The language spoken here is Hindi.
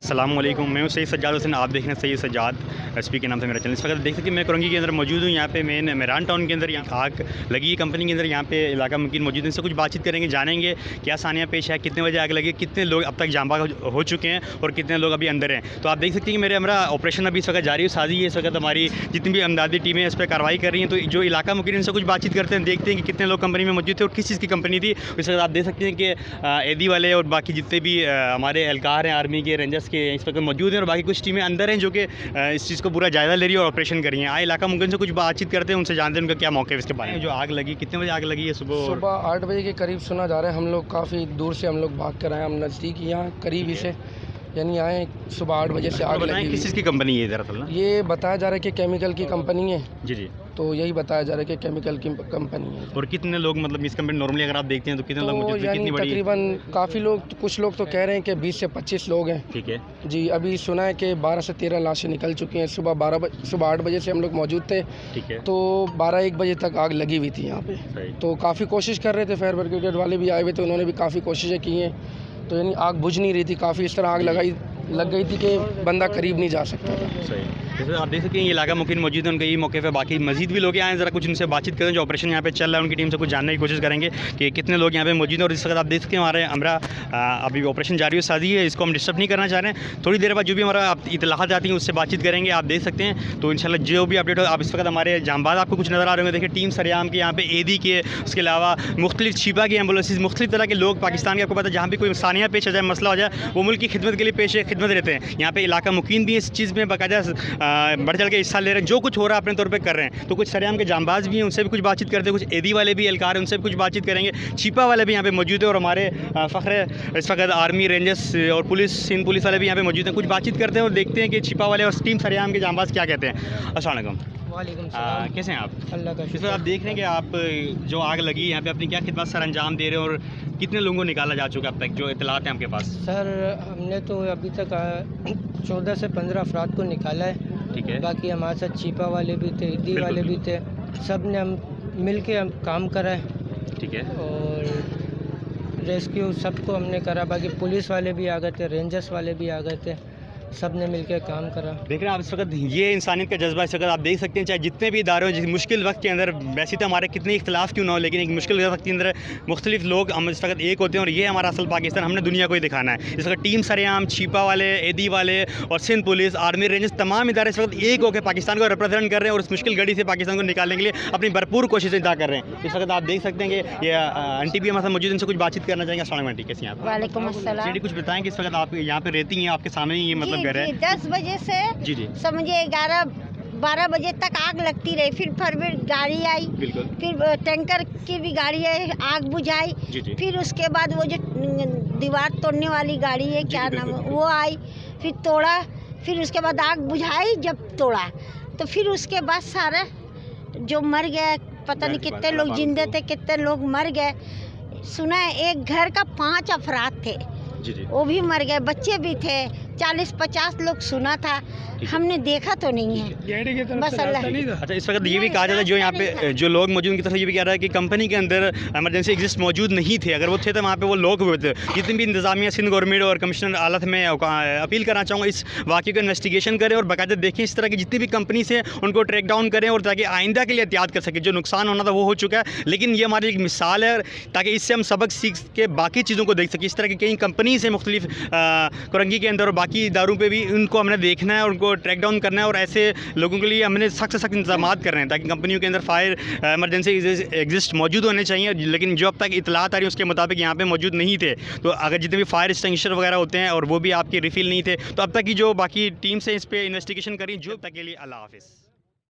अस्सलाम वालेकुम, मैं हूँ सैयद सज्जाद हुसैन। आप देख रहे हैं सैयद सज्जाद एसपी के नाम से मेरा चैनल। इस वक्त देख सकते हैं मैं करंगी के अंदर मौजूद हूँ। यहाँ पे मेन मेरान टाउन के अंदर यहाँ आग लगी है कंपनी के अंदर। यहाँ पे इलाका मुकीन मौजूद है, इनसे कुछ बातचीत करेंगे, जानेंगे क्या सानिया पेश है, कितने बजे आग लगी, कितने लोग अब तक जांबाग हो चुके हैं और कितने लोग अभी अंदर हैं। तो आप देख सकते हैं कि मेरे हमारा ऑपरेशन अभी इस वक्त जारी है, साजी है। इस वक्त हमारी जितनी भी अमदादी टीमें इस पर कार्रवाई कर रही हैं। तो जो इलाका मुकीन इनसे कुछ बातचीत करते हैं, देखते हैं कि कितने लोग कंपनी में मौजूद थे और किस चीज़ की कंपनी थी। इस वक्त आप देख सकते हैं कि एदी वाले और बाकी जितने भी हमारे एहलकार हैं आर्मी के, रेंजर्स के, इस वक्त मौजूद हैं और बाकी कुछ टीमें अंदर हैं जो कि इस चीज़ को पूरा जायज़ा ले रही है और ऑपरेशन कर रही हैं। आए इलाका मुमकिन से कुछ बातचीत करते हैं, उनसे जानते हैं उनका क्या मौके है इसके बारे में। जो आग लगी, कितने बजे आग लगी है? सुबह 8 बजे के करीब सुना जा रहा है। हम लोग काफ़ी दूर से हम लोग भाग कर आए, हम नज़दीक यहाँ करीब ही से यानी आए। सुबह 8 बजे से आग लगी। किस चीज़ की कंपनी है दरअसल ना? ये बताया जा रहा है कि केमिकल की कंपनी है। जी जी। तो यही बताया जा रहा है कि केमिकल की कंपनी है। और कितने लोग मतलब इस कंपनी नॉर्मली अगर आप देखते हैं तो कितने लोग मौजूद हैं? कितनी बड़ी? तकरीबन काफ़ी लोग, कुछ लोग तो कह रहे हैं कि 20 से 25 लोग हैं। ठीक है जी। अभी सुना है कि 12 से 13 लाशें निकल चुकी हैं। सुबह 8 बजे से हम लोग मौजूद थे। ठीक है। तो 12-1 बजे तक आग लगी हुई थी यहाँ पे। तो काफ़ी कोशिश कर रहे थे, फायर ब्रिगेड वाले भी आए हुए थे, उन्होंने भी काफ़ी कोशिशें की हैं। तो यानी आग बुझ नहीं रही थी, काफ़ी इस तरह आग लग गई थी कि बंदा करीब नहीं जा सकता था। सही। जैसे आप देख सकते हैं ये इलाका मुकीन मौजूद है, उनके ये मौके पे बाकी मजीद भी लोग आए हैं। ज़रा कुछ उनसे बातचीत करें, जो ऑपरेशन यहाँ पे चल रहा है उनकी टीम से कुछ जानने की कोशिश करेंगे कि कितने लोग यहाँ पे मौजूद हैं। और इस वक्त आप देख सकते हैं हमारा अभी ऑपरेशन जारी है, साजी है, इसको हम डिस्टर्ब नहीं करना चाह रहे हैं। थोड़ी देर बाद जो भी हमारा इतलाहात आती हैं उससे बातचीत करेंगे, आप देख सकते हैं। तो इंशाल्लाह जो भी अपडेट हो, आप इस वक्त हमारे जांबाज आपको कुछ नज़र आ रहे होंगे। देखिए टीम सरेआम के यहाँ पे एदी के, उसके अलावा मुख्तलिफ शिपा की एम्बुलेंसेज, मुख्तलिफ तरह के लोग पाकिस्तान के, आपको पता है जहाँ भी कोई सानिया पेश आ जाए, मसला हो जाए, वो मुल्क की खिदमत के लिए पेश खिदमत रहते हैं। यहाँ पे इलाका मुकीन भी इस चीज़ में बाकायदा बढ़ चढ़ के हिस्सा ले रहे हैं, जो कुछ हो रहा है अपने तौर पे कर रहे हैं। तो कुछ सरेआम के जांबाज भी हैं, उनसे भी कुछ बातचीत करते हैं। कुछ एदी वाले भी एहलकार हैं, उनसे भी कुछ बातचीत करेंगे। छिपा वाले भी यहाँ पे मौजूद है और हमारे फ़ख्र इस वक्त आर्मी, रेंजर्स और पुलिस, सिंध पुलिस वाले भी यहाँ पे मौजूद हैं। कुछ बातचीत करते हैं और देखते हैं कि छिपा वाले और टीम सरेआम के जांबाज क्या कहते हैं। अस्सलाम वालेकुम। वालेकुम सलाम। कैसे हैं आप? अल्लाह का इस शुक्र। वक्त आप देख रहे हैं कि आप जो आग लगी यहाँ पे अपनी क्या खिदमत सर अंजाम दे रहे हैं और कितने लोगों को निकाला जा चुका है अब तक, जो इतलात हैं आपके पास? सर हमने तो अभी तक 14 से 15 अफराद को निकाला है। ठीक है। बाकी हमारे साथ छिपा वाले भी थे, ईदी वाले भी थे, सब ने हम मिल के हम काम करा है। ठीक है। और रेस्क्यू सबको हमने करा। बाकी पुलिस वाले भी आ गए थे, रेंजर्स वाले भी आ गए थे, सब ने मिल के काम करा। देख रहे हैं आप इस वक्त ये इंसानियत का जज्बा इस वक्त आप देख सकते हैं। चाहे जितने भी इदारे हो, जिस मुश्किल वक्त के अंदर, वैसे तो हमारे कितने इख्तलाफ क्यों ना हो, लेकिन एक मुश्किल वक्त के अंदर मुख्तलिफ लोग हम इस वक्त एक होते हैं और ये हमारा असल पाकिस्तान हमने दुनिया को ही दिखाना है। इस वक्त टीम सरेआम, छिपा वाले, एदी वाले और सिंध पुलिस, आर्मी, रेंजर्स, तमाम इदारे इस वक्त एक होकर पाकिस्तान को रिप्रेजेंट कर रहे हैं और उस मुश्किल घड़ी से पाकिस्तान को निकालने के लिए अपनी भरपूर कोशिशें अदा कर रहे हैं। इस वक्त आप देख सकते हैं कि ये आंटी भी हमारे साथ मौजूद, इनसे कुछ बातचीत करना चाहेंगे। अस्सलाम वालेकुम, कैसे हैं आप? वालेकुम अस्सलाम। कुछ बताएं कि इस वक्त आप यहाँ पे रहती हैं, आपके सामने ही ये मतलब घर है। 10 बजे से जी जी समझिए 11-12 बजे तक आग लगती रही। फिर फरवर गाड़ी आई, बिल्कुल। फिर टैंकर की भी गाड़ी आई, आग बुझाई। जी जी। फिर उसके बाद वो जो दीवार तोड़ने वाली गाड़ी है, क्या नाम है, वो आई, फिर तोड़ा। फिर उसके बाद आग बुझाई, जब तोड़ा तो फिर उसके बाद सारा जो मर गए, पता नहीं कितने लोग जिंदे थे, कितने लोग मर गए। सुना है एक घर का 5 अफराद थे, जी जी। वो भी मर गए, बच्चे भी थे। 40-50 लोग सुना था, हमने देखा तो नहीं है, बस अल्लाह। अच्छा, इस वक्त ये भी कहा जाता है जो यहाँ पे जो लोग मौजूद उनकी तरफ ये भी कह रहा है कि कंपनी के अंदर इमरजेंसी एग्जिस्ट मौजूद नहीं थे। अगर वो थे तो वहाँ पे वो लोग हुए थे। जितनी भी इंतजामिया, सिंध गवर्नमेंट और कमिश्नर आलत में अपील करना चाहूँगा, इस वाक़े को इन्वेस्टिगेशन करें और बाकायदा देखें इस तरह की जितनी भी कंपनी से उनको ट्रैक डाउन करें और ताकि आइंदा के लिए एहतियात कर सकें। जो नुकसान होना था वो हो चुका है, लेकिन ये हमारी एक मिसाल है ताकि इससे हम सबक सीख के बाकी चीज़ों को देख सकें। इस तरह की कई कंपनी से मुख्तलिफ करंगी के अंदर और बाकी इदारों पे भी उनको हमने देखना है और उनको ट्रैक डाउन करना है और ऐसे लोगों के लिए हमने सख्त से सख्त इंतजाम कर रहे हैं ताकि कंपनियों के अंदर फायर इमरजेंसी एग्जिस्ट मौजूद होने चाहिए। लेकिन जो अब तक इतलात आ रही है उसके मुताबिक यहाँ पे मौजूद नहीं थे। तो अगर जितने भी फायर एक्सटिंग्विशर वगैरह होते हैं और वो भी आपके रिफिल नहीं थे, तो अब तक की जो बाकी टीम से इस पर इन्वेस्टिगेशन करी। जो अब तक के लिए अल्लाह हाफिज़।